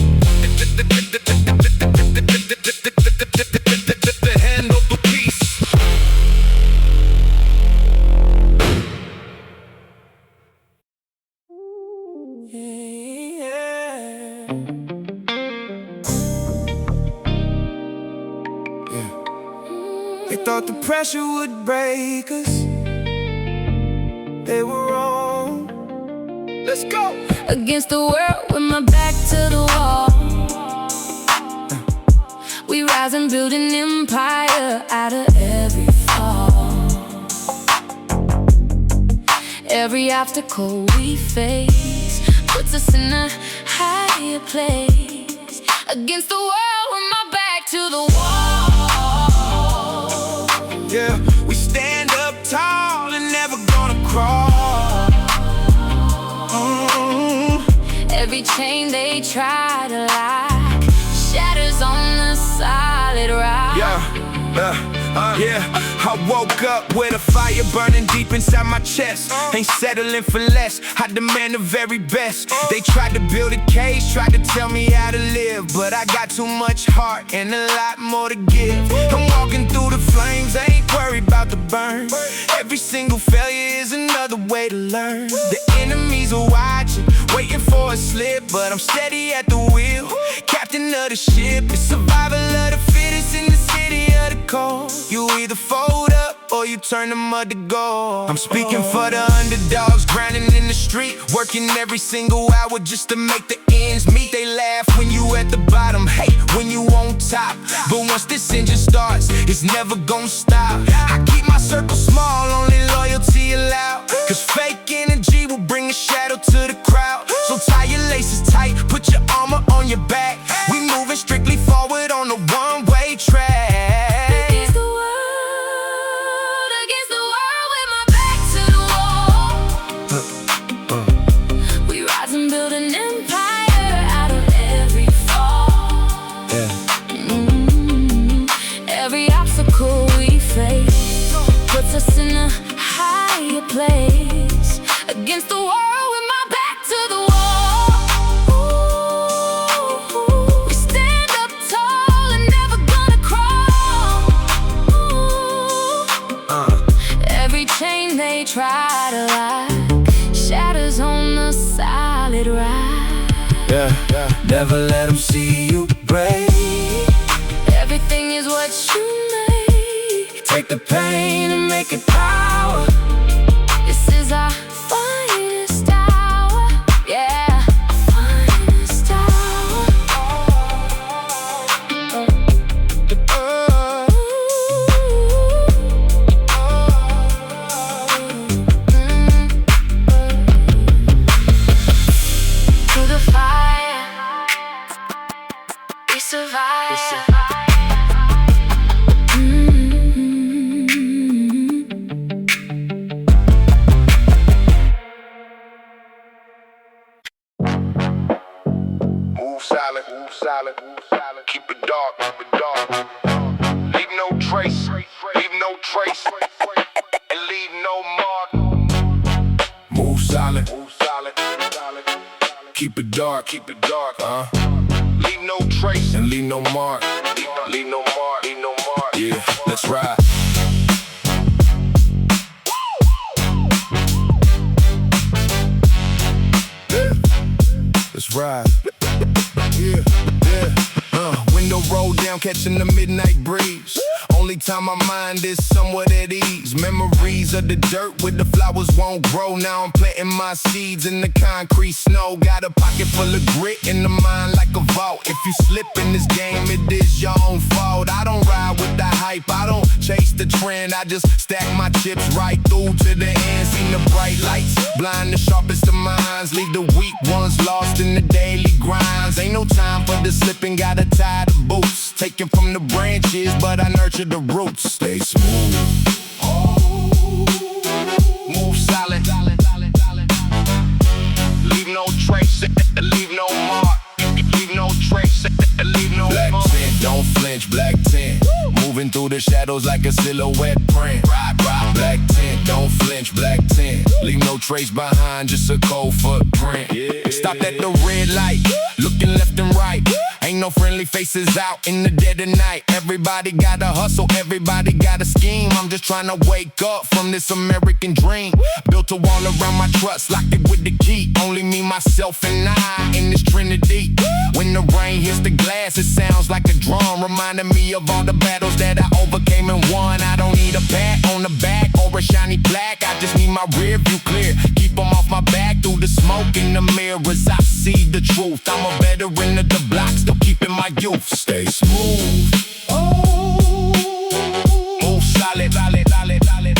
the hand of the peace. They thought the pressure would break us. They were wrong. Let's go! Against the world with my back to the wall. We rise and build an empire out of every fall. Every obstacle we face puts us in a higher place. Against the world with my back to the wall. Yeah, we stand up tall and never gonna crawl. Every chain they try to lock shatters on the solid rock. Yeah, I woke up with a fire burning deep inside my chest. Ain't settling for less, I demand the very best. They tried to build a cage, tried to tell me how to live, but I got too much heart and a lot more to give. I'm walking through the flames, I ain't worried about the burn. Every single failure is another way to learn. The enemies are watching, waiting for a slip, but I'm steady at the wheel, captain of the ship. The survival of the fittest in the city of the cold. You either fold up or you turn the mud to gold. I'm speaking for the underdogs, grinding in the street, working every single hour just to make the ends meet. They laugh when you at the bottom, hate when you on top, but once this engine starts, it's never gonna stop. I keep my circle small, only loyalty allowed, cause fake energy will bring a shadow to the crowd. So tie your laces tight, put your armor on your back. We moving strictly forward on the one-way track. Against the world with my back to the wall. We rise and build an empire out of every fall. Every obstacle we face puts us in a higher place. Against the world with my back to the wall. We stand up tall and never gonna crawl. Every chain they try to lock shatters on the solid rock. Never let them see you break. Everything is what you make. Take the pain and make it power. This is our finest hour. Yeah, finest hour. Through the fire, we survive. Move silent, move silent, move silent. Keep it dark, keep it dark. Leave no trace, leave no trace, and leave no mark. Move silent, move silent, move silent. Keep it dark, leave no trace and leave no mark. Leave no mark, leave no mark. Yeah, let's ride. Let's ride. Yeah. Window roll down, catching the midnight breeze. Only time my mind is somewhat at ease. Memories of the dirt where the flowers won't grow. Now I'm planting my seeds in the concrete snow. Got a pocket full of grit and the mind like a vault. If you slip in this game, it is your own fault. I don't ride with the hype, I don't chase the trend. I just stack my chips right through to the end. Seen the bright lights, blind the sharpest of minds. Leave the weak ones lost in the daily grinds. Ain't no time for the slipping, gotta tie the boots. Taken from the branches, but I nurture the roots. Stay smooth. Move silent. Leave no trace, leave no mark. Leave no trace, leave no mark. Black tent, don't flinch, black tent. Moving moving through the shadows like a silhouette print. Black tint, don't flinch, black tint. Leave no trace behind, just a cold footprint. Stop at the red light, looking left and right. Ain't no friendly faces out in the dead of night. Everybody gotta hustle, everybody gotta scheme. I'm just trying to wake up from this American dream. Built a wall around my trust, locked it with the key. Only me, myself, and I in this trinity. When the rain hits the glass, it sounds like a drum, reminding me of all the battles that I overcame and won. I don't need a pat on the back or a shiny plaque. I just need my rear view clear. Keep them off my back through the smoke in the mirrors. I see the truth. I'm a veteran of the block, still keeping my youth. Stay smooth. Move solid, solid, solid, solid.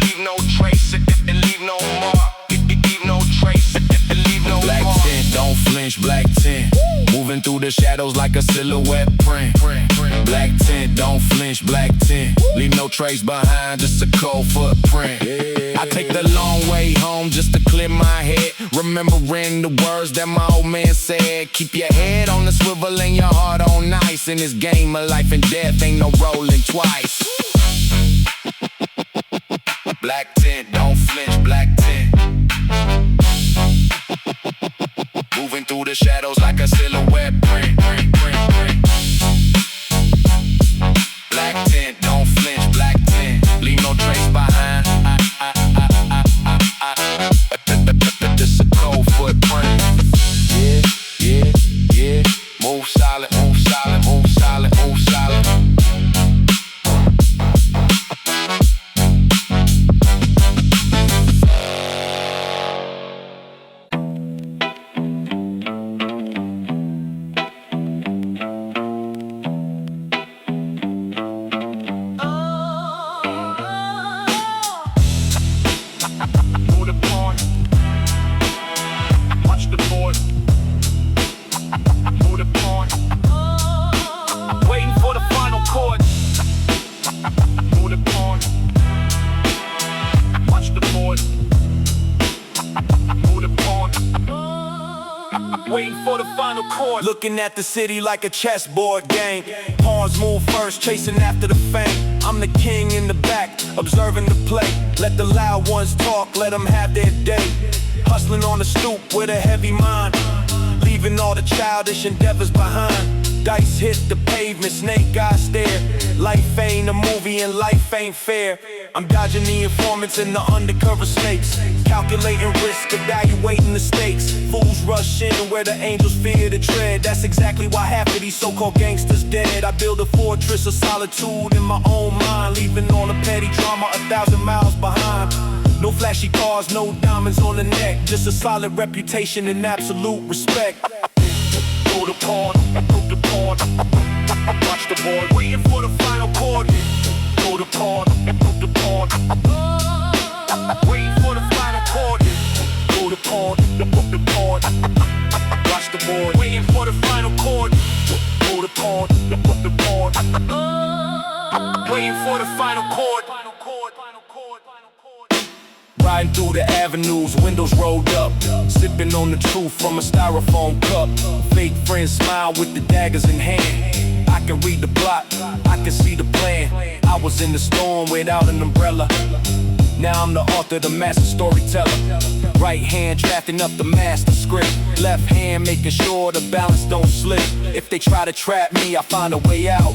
Leave no trace and leave no mark. Leave no trace and leave no black mark. Black tint, don't flinch, black tint. Moving through the shadows like a silhouette print. Black tint, don't flinch, black tint. Leave no trace behind, just a cold footprint. I take the long way home just to clear my head, remembering the words that my old man said. Keep your head on the swivel and your heart on ice. In this game of life and death, ain't no rolling twice. Black tint, don't flinch, black tint. Moving through the shadows like a silhouette print. Black tint, don't flinch, black tint. Leave no trace behind. Just a cold footprint. Yeah. Move solid, move solid, move solid, move solid. Waiting for the final chord. Looking at the city like a chessboard game. Pawns move first, chasing after the fame. I'm the king in the back, observing the play. Let the loud ones talk, let them have their day. Hustling on the stoop with a heavy mind, leaving all the childish endeavors behind. Dice hit the pavement, snake eyes stare. Life ain't a movie and life ain't fair. I'm dodging the informants and the undercover snakes, calculating risk, evaluating the stakes. Fools rush in where the angels fear to tread. That's exactly why half of these so-called gangsters dead. I build a fortress of solitude in my own mind, leaving all the petty drama 1,000 miles behind. No flashy cars, no diamonds on the neck, just a solid reputation and absolute respect. Go to pawn, move the pawn, watch the board, waiting for the final chord. Go to pawn, move the pawn, waiting for the final chord. Go to pawn, move the pawn, watch the board, waiting for the final chord. Go to pawn, move the pawn, waiting for the final chord. Riding through the avenues, windows rolled up, sipping on the truth from a styrofoam cup. Fake friends smile with the daggers in hand. I can read the plot, I can see the plan. I was in the storm without an umbrella. Now I'm the author, the master storyteller. Right hand drafting up the master script, left hand making sure the balance don't slip. If they try to trap me, I find a way out.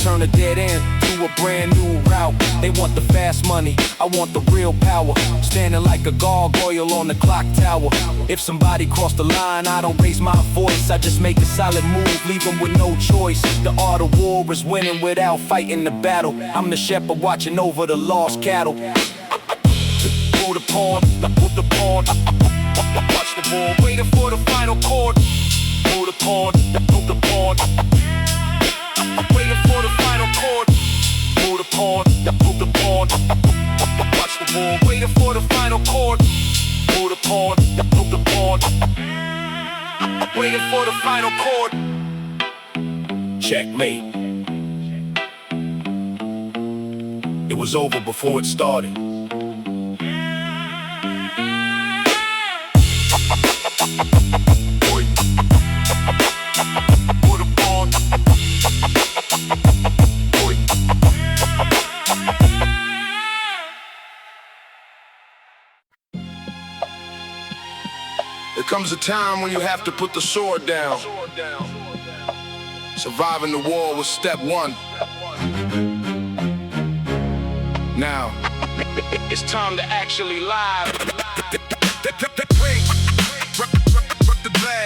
Turn a dead end to a brand new route. They want the fast money, I want the real power. Standing like a gargoyle on the clock tower. If somebody cross the line, I don't raise my voice. I just make a solid move, leave them with no choice. The art of war is winning without fighting the battle. I'm the shepherd watching over the lost cattle. Pull the pawn, put the pawn, watch the ball, waiting for the final chord. Pull the pawn, put the pawn, waiting for the final chord. Pull the pawn, put the pawn, watch the ball, waiting for the final chord. Pull the pawn, put the pawn, waiting for the final chord. Checkmate. It was over before it started. comes a time when you have to put the sword down. Surviving the war was step one. Now, it's time to actually live. The bag.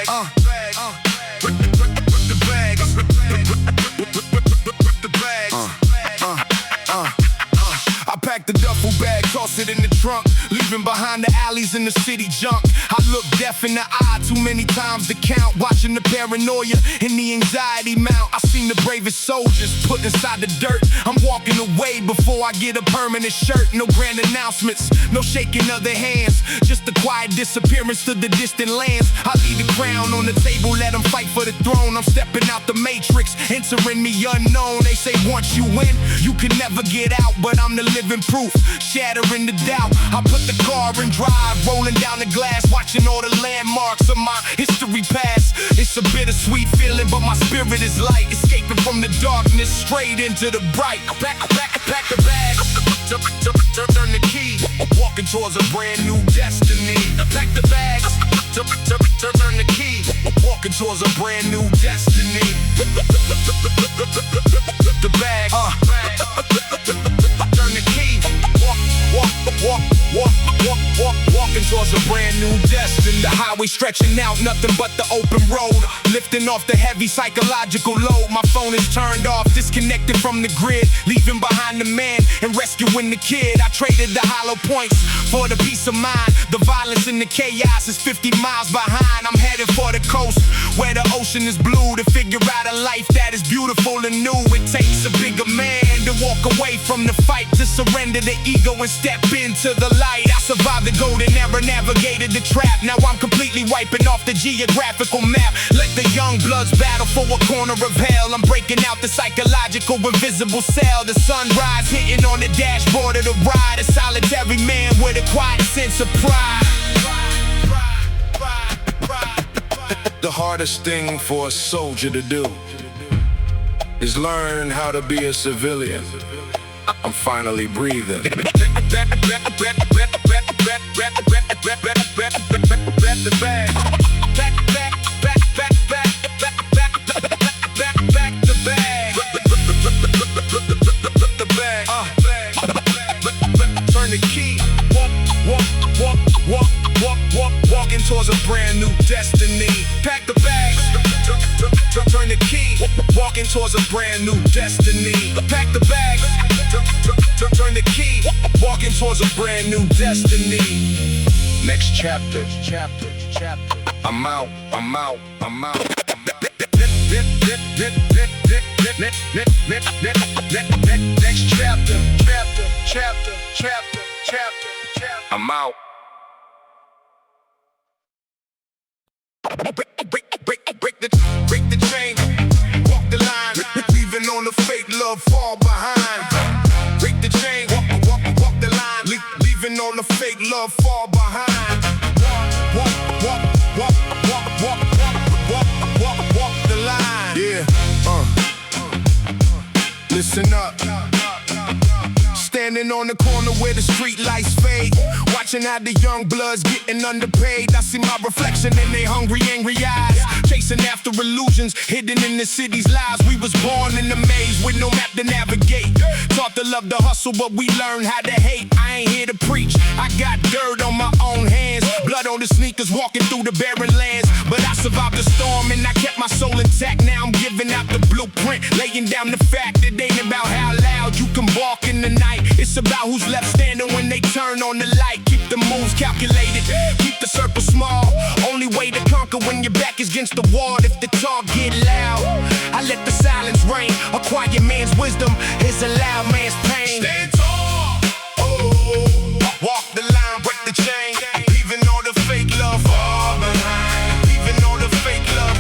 I packed the duffel bag, toss it in the trunk, leaving behind the alleys in the city junk. I look deaf in the eye too many times to count, watching the paranoia and the anxiety mount. I seen the bravest soldiers put inside the dirt. I'm walking away before I get a permanent shirt. No grand announcements, no shaking of the hands, just a quiet disappearance to the distant lands. I leave the crown on the table, let them fight for the throne. I'm stepping out the matrix, entering me unknown. They say once you win, you can never get out, but I'm the living proof, shattering the doubt. I put the car in drive, rolling down the glass, watching all the landmarks of my history past. It's a bittersweet feeling, but my spirit is light, escaping from the darkness straight into the bright. Pack the bag, turn the key, walking towards a brand new destiny. Pack the bag, turn the key, walking towards a brand new destiny. The bag, turn the key, walking towards a brand new destiny. The highway stretching out, nothing but the open road, lifting off the heavy psychological load. My phone is turned off, disconnected from the grid, leaving behind the man and rescuing the kid. I traded the hollow points for the peace of mind. The violence and the chaos is 50 miles behind. I'm headed for the coast where the ocean is blue, to figure out a life that is beautiful and new. It takes a bigger man to walk away from the fight, to surrender the ego and step into the light. I survived the golden era, navigated the trap. Now I'm completely wiping off the geographical map. Let the young bloods battle for a corner of hell. I'm breaking out the psychological invisible cell. The sunrise hitting on the dashboard of the ride. A solitary man with a quiet sense of pride. The hardest thing for a soldier to do is learn how to be a civilian. I'm finally breathing. The bag. Turn the key. Walking towards a brand new destiny. Pack the bag. Turn the key. Walking towards a brand new destiny. Pack the bag. Turn the key. Walking towards a brand new destiny. Next chapter. I'm out. Next chapter. I'm out. Break the chain, walk the line, leaving on the fake love fall behind. Break the chain, walk the line, leaving on the fake love fall behind. Walk the line. Yeah, listen up. Standing on the corner where the street lights fade, watching how the young bloods getting underpaid. I see my reflection in their hungry, angry eyes, chasing after illusions hidden in the city's lies. We was born in the maze with no map to navigate, taught to love the hustle, but we learned how to hate. I ain't here to preach, I got dirt on my own hands, blood on the sneakers, walking through the barren lands. But I survived the storm and I kept my soul intact. Now I'm giving out the blueprint, laying down the fact. It ain't about how loud you can walk in the night, it's about who's left standing when they turn on the light. Keep the moves calculated, keep the circle small. Only way to conquer when your back is against the wall. If the talk get loud, I let the silence reign. A quiet man's wisdom is a loud man's pain. Stand tall, walk the line, break the chain, leaving all the fake love far behind. Leaving all the fake love,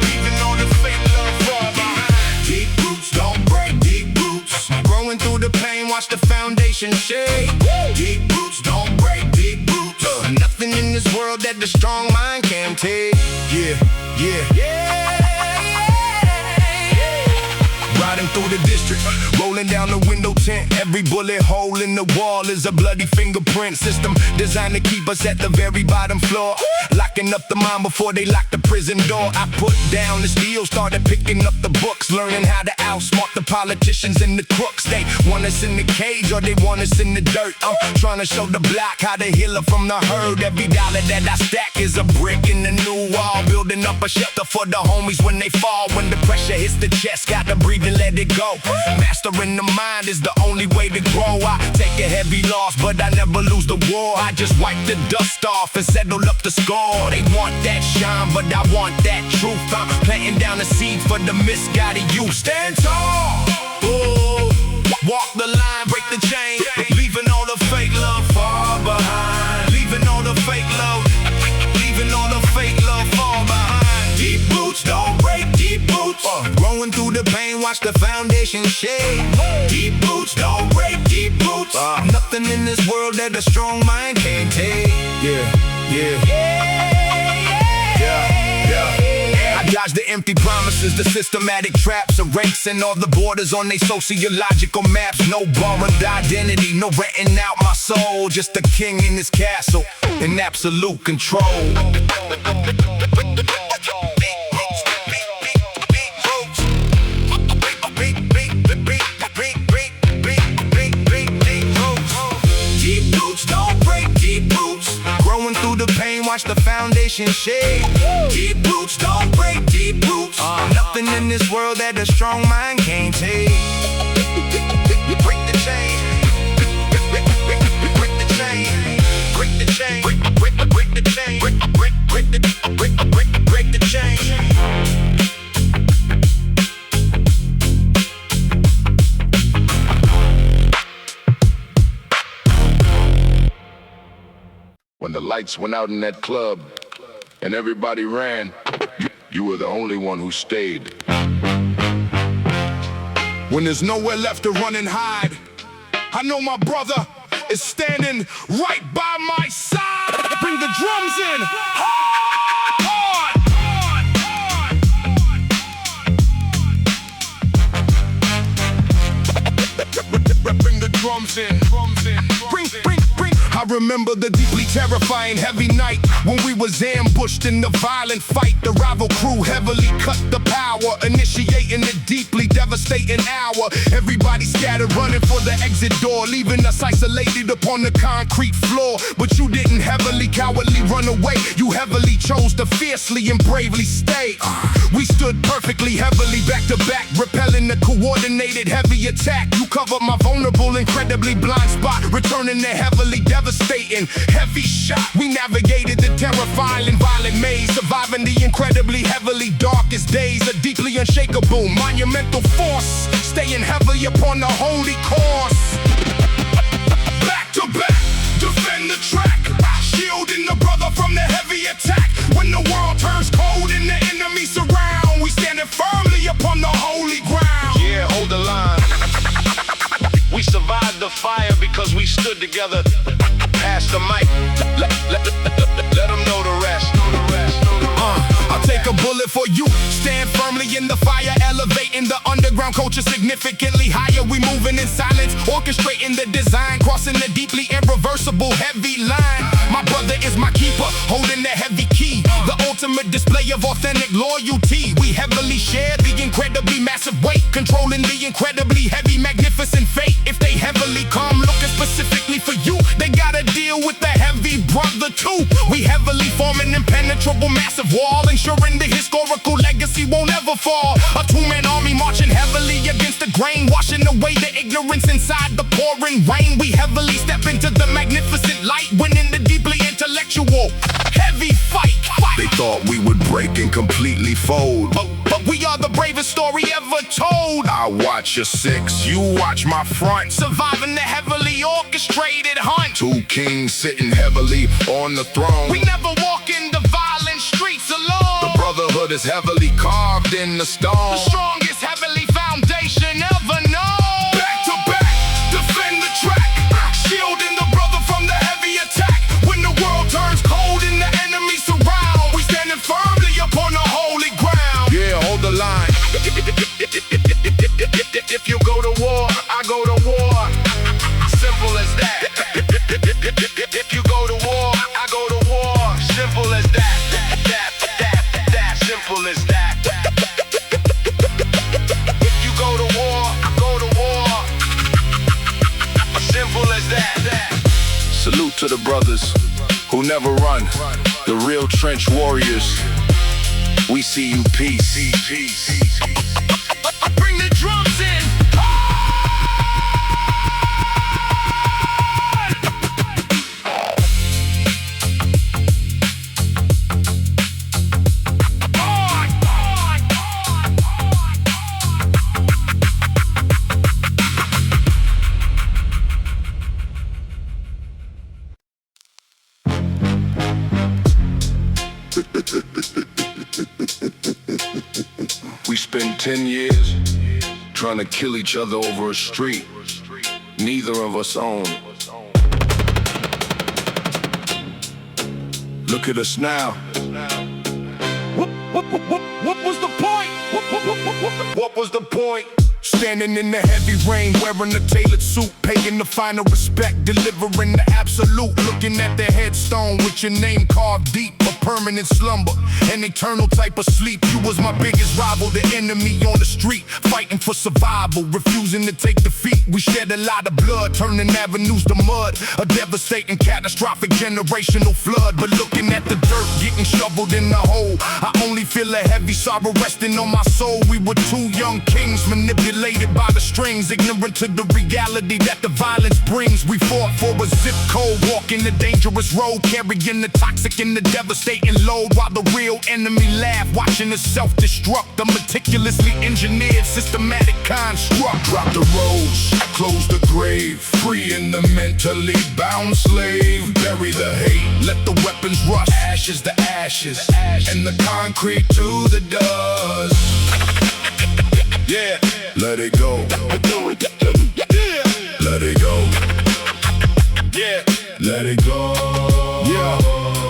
leaving all the fake love far behind. Deep roots don't break, deep roots growing through the pain, watch the foundation shake. Deep roots don't break, deep roots. Nothing in this world that the strong mind can take. Yeah. Riding through the district, rolling rolling down the window tint. Every bullet hole in the wall is a bloody fingerprint. System designed to keep us at the very bottom floor, locking up the mind before they lock the prison door. I put down the steel, started picking up the books, learning how to outsmart the politicians and the crooks. They want us in the cage or they want us in the dirt. I'm trying to show the block how to heal it from the herd. Every dollar that I stack is a brick in the new wall, building up a shelter for the homies when they fall. When the pressure hits the chest, gotta breathe and let it go. Mastering the mind is the only way to grow. I take a heavy loss, but I never lose the war. I just wipe the dust off and settle up the score. They want that shine, but I want that truth. I'm planting down the seed for the misguided youth. Stand tall, ooh. Walk the line, break the chain, leaving all the fake love far behind. Leaving all the fake love, leaving all the fake love far behind. Deep boots, don't break deep boots. Growing through the pain, watch the foundation shake. Deep boots, don't break deep boots. Nothing in this world that a strong mind can't take. I dodge the empty promises, the systematic traps, erasing all the borders on they sociological maps. No borrowed identity, no renting out my soul. Just a king in his castle, in absolute control. Deep boots, don't break deep boots. Growing through the pain, watch the foundation shake. Deep roots, don't break deep roots. Nothing in this world that a strong mind can't take. Break the chain. Break the chain. Break the chain. Break the chain. Break the chain. When the lights went out in that club and everybody ran, you were the only one who stayed. When there's nowhere left to run and hide, I know my brother is standing right by my side. Bring the drums in. Hard. Bring the drums in. Bring. I remember the deeply terrifying heavy night when we was ambushed in the violent fight. The rival crew heavily cut the power, initiating a deeply devastating hour. Everybody scattered, running for the exit door, leaving us isolated upon the concrete floor. But you didn't heavily, cowardly run away. You heavily chose to fiercely and bravely stay. We stood perfectly, heavily back to back, repelling the coordinated heavy attack. You covered my vulnerable, incredibly blind spot, returning the heavily devastating heavy shot. We navigated the terrifying and violent maze, surviving the incredibly heavily darkest days. A deeply unshakable, monumental force, staying heavily upon the holy course. Back to back, defend the track, shielding the brother from the heavy attack. When the world turns cold and the enemy surround, we standing firmly upon the holy ground. Yeah, hold the line. We survived the fire because we stood together. Pass the mic. Let them know the rest. I'll take a bullet for you. Stand firmly in the fire, elevating the underground culture significantly higher. We moving in silence, orchestrating the design, crossing the deeply irreversible heavy line. My brother is my keeper, holding the heavy key, the ultimate display of authentic loyalty. We heavily share the incredibly massive weight, controlling the incredibly heavy, magnificent fate. If they heavily come, looking specifically for you, they gotta deal with the heavy brother too. We heavily form an impenetrable massive wall, ensuring the historical legacy won't ever fall. A two-man army marching heavily against the grain, washing away the ignorance inside the pouring rain. We heavily step into the magnificent light, winning the deeply intellectual heavy fight. They thought we would break and completely fold, but we are the bravest story ever told. I watch your six, you watch my front, surviving the heavily orchestrated hunt. Two kings sitting heavily on the throne. We never walk in the violent streets alone. The brotherhood is heavily carved in the stone. The strongest heavily foundation ever known. Back to back, defend the track, shielding the brother from the heavy attack. When the world turns cold and the enemy surround, we standing firmly upon the holy ground. Yeah, hold the line. If you go to war, I simple as that. If you go to war, go to war. As simple as that. Salute to the brothers who never run, the real trench warriors. We see you, peace. Bring the drums in. We spent 10 years trying to kill each other over a street neither of us own. Look at us now. What was the point? What was the point? Standing in the heavy rain, wearing a tailored suit, paying the final respect, delivering the absolute. Looking at the headstone with your name carved deep, a permanent slumber, an eternal type of sleep. You was my biggest rival, the enemy on the street, fighting for survival, refusing to take defeat. We shed a lot of blood, turning avenues to mud, a devastating, catastrophic generational flood. But looking at the dirt getting shoveled in the hole, I only feel a heavy sorrow resting on my soul. We were two young kings, manipulated by the strings, ignorant to the reality that the violence brings. We fought for a zip code, walking the dangerous road, carrying the toxic and the devastating load, while the real enemy laughed, watching us self-destruct. A meticulously engineered, systematic construct. Drop the rose, close the grave, freeing the mentally bound slave. Bury the hate, let the weapons rust, ashes to ashes, and the concrete to the dust. Yeah, let it go. Yeah, let it go. Yeah, let it go. Yeah.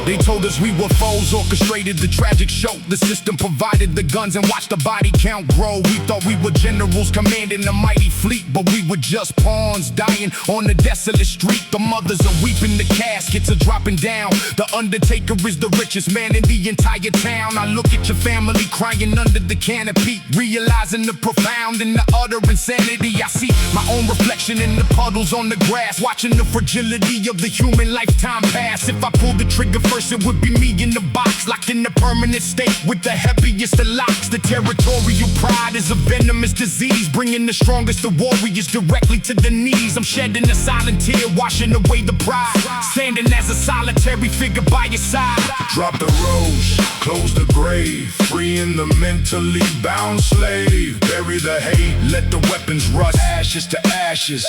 They told us we were foes, orchestrated the tragic show. The system provided the guns and watched the body count grow. We thought we were generals commanding a mighty fleet, but we were just pawns dying on the desolate street. The mothers are weeping, the caskets are dropping down. The undertaker is the richest man in the entire town. I look at your family crying under the canopy, realizing the profound and the utter insanity. I see my own reflection in the puddles on the grass, watching the fragility of the human lifetime pass. If I pull the trigger first, it would be me in the box, locked in a permanent state with the heaviest of locks. The territorial pride is a venomous disease, bringing the strongest of warriors directly to the knees. I'm shedding a silent tear, washing away the pride, standing as a solitary figure by your side. Drop the rose, close the grave, freeing the mentally bound slave. Bury the hate, let the weapons rust, ashes to ashes,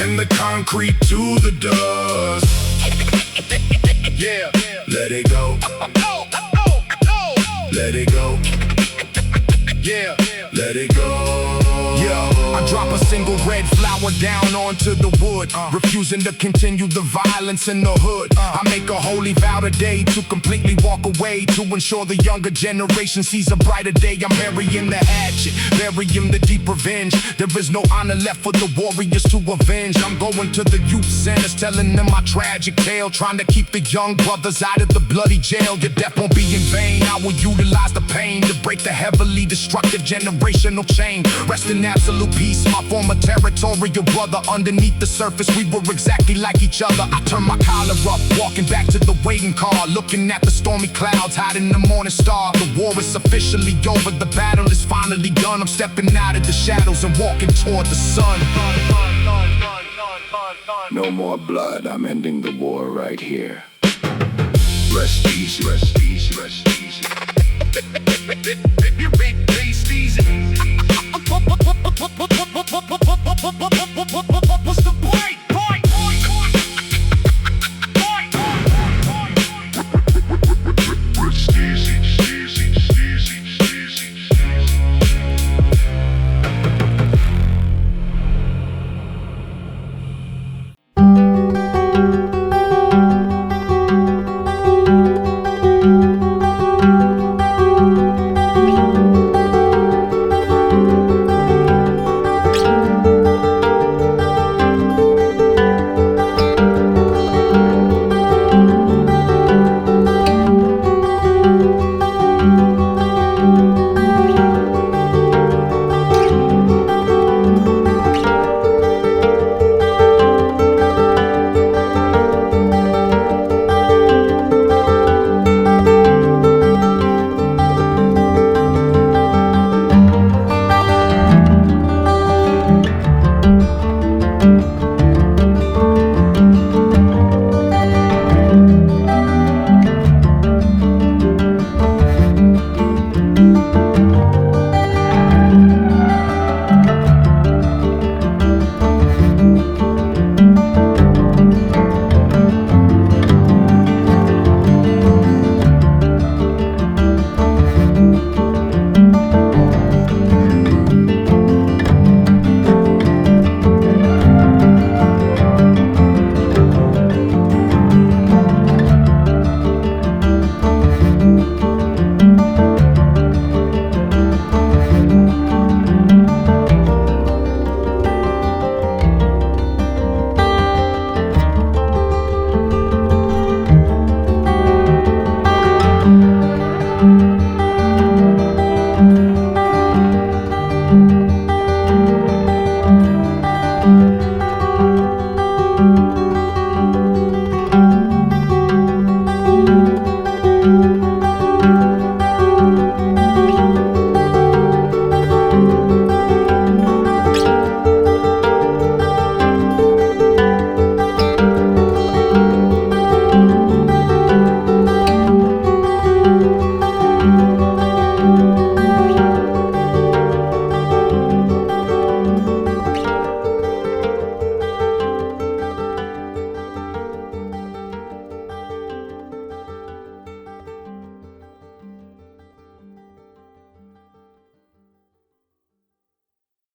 and the concrete to the dust. Yeah, let it go. Let it go. Yeah, let it go. Yeah, I drop a single red flower down onto the wood, refusing to continue the violence in the hood. I make a holy vow today to completely walk away, to ensure the younger generation sees a brighter day. I'm burying the hatchet, burying the deep revenge. There is no honor left for the warriors to avenge. I'm going to the youth centers, telling them my tragic tale, trying to keep the young brothers out of the bloody jail. Your death won't be in vain. I will utilize the pain to break the heavily destructive generational chain. Rest in absolute peace, my former territorial brother. Underneath the surface, we were exactly like each other. I turn my collar up, walking back to the waiting car, looking at the stormy clouds hiding the morning star. The war is officially over, the battle is finally done. I'm stepping out of the shadows and walking toward the sun. No more blood, I'm ending the war right here. Rest easy, rest easy, rest easy.